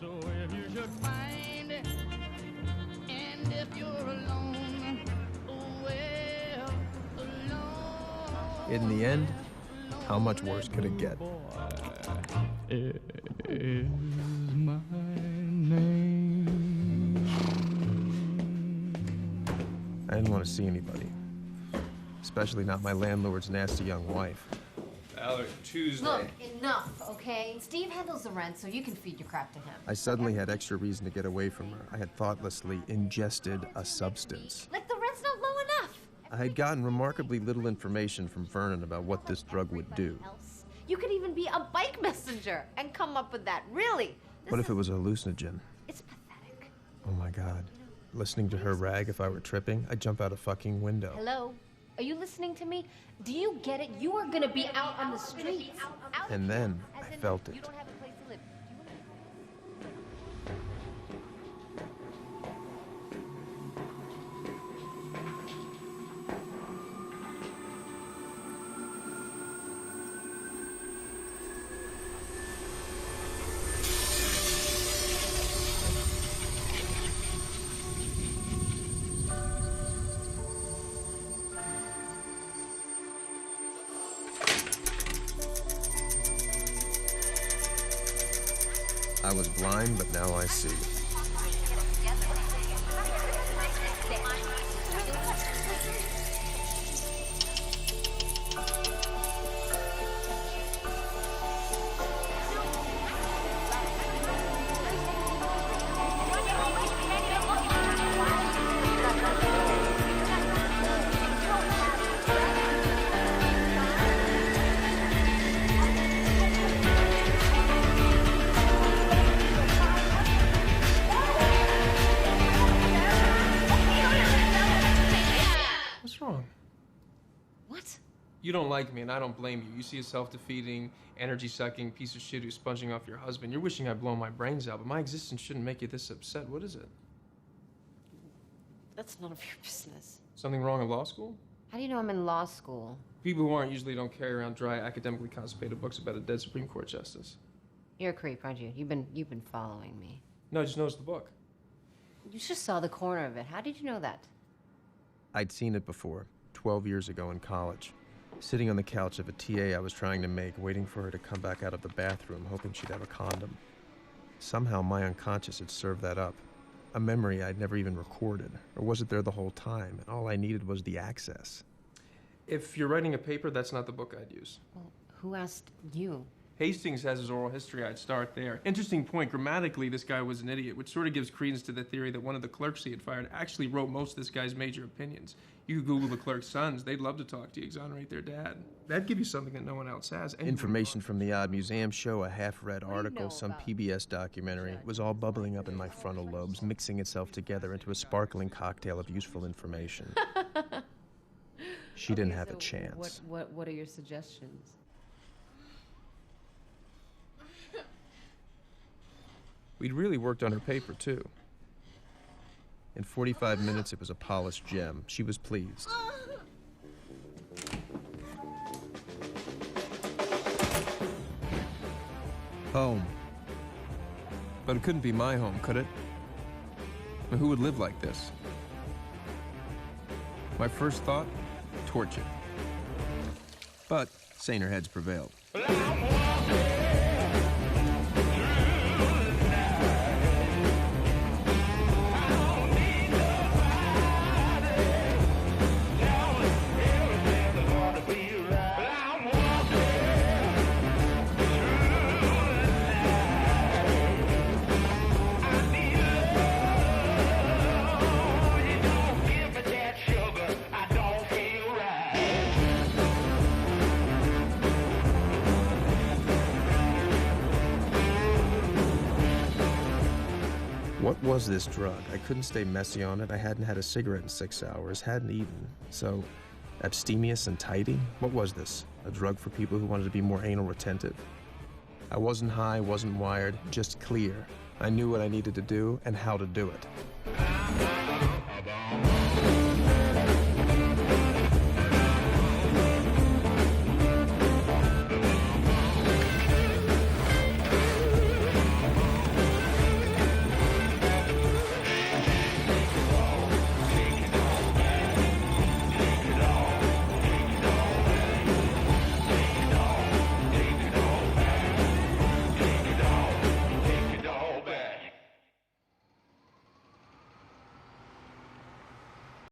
So if you should find it, and if you're alone, well, alone. In the end, how much worse could it get? Is my name. I didn't want to see anybody, especially not my landlord's nasty young wife. Alec, Tuesday. Look, enough, okay? Steve handles the rent, so you can feed your crap to him. I suddenly had extra reason to get away from her. I had thoughtlessly ingested a substance. Like, the rent's not low enough. I had gotten remarkably little information from Vernon about what this drug would do. You could even be a bike messenger and come up with that, really. What if it was a hallucinogen? It's pathetic. Oh my God. Listening to her rag if I were tripping, I'd jump out a fucking window. Hello? Are you listening to me? Do you get it? You are gonna be out on the streets. And then I felt it. You don't have a place to live. I was blind, but now I see. What's wrong? What? You don't like me, and I don't blame you. You see a self-defeating, energy-sucking piece of shit who's sponging off your husband. You're wishing I'd blow my brains out, but my existence shouldn't make you this upset. What is it? That's none of your business. Something wrong in law school? How do you know I'm in law school? People who aren't usually don't carry around dry, academically constipated books about a dead Supreme Court justice. You're a creep, aren't you? You've been following me. No, I just noticed the book. You just saw the corner of it. How did you know that? I'd seen it before, 12 years ago in college. Sitting on the couch of a TA I was trying to make, waiting for her to come back out of the bathroom, hoping she'd have a condom. Somehow my unconscious had served that up. A memory I'd never even recorded. Or was it there the whole time, and all I needed was the access? If you're writing a paper, that's not the book I'd use. Well, who asked you? Hastings has his oral history. I'd start there. Interesting point. Grammatically, this guy was an idiot, which sort of gives credence to the theory that one of the clerks he had fired actually wrote most of this guy's major opinions. You could Google the clerk's sons. They'd love to talk to you, exonerate their dad. That'd give you something that no one else has. Information from the Odd Museum show, a half-read article, some PBS documentary. It was all bubbling up in my frontal lobes, mixing itself together into a sparkling cocktail of useful information. She didn't have a chance. What are your suggestions? We'd really worked on her paper, too. In 45 minutes, it was a polished gem. She was pleased. Home. But it couldn't be my home, could it? But who would live like this? My first thought, torture. But saner heads prevailed. What was this drug? I couldn't stay messy on it. I hadn't had a cigarette in 6 hours, hadn't eaten. So, abstemious and tidy? What was this? A drug for people who wanted to be more anal retentive? I wasn't high, wasn't wired, just clear. I knew what I needed to do and how to do it.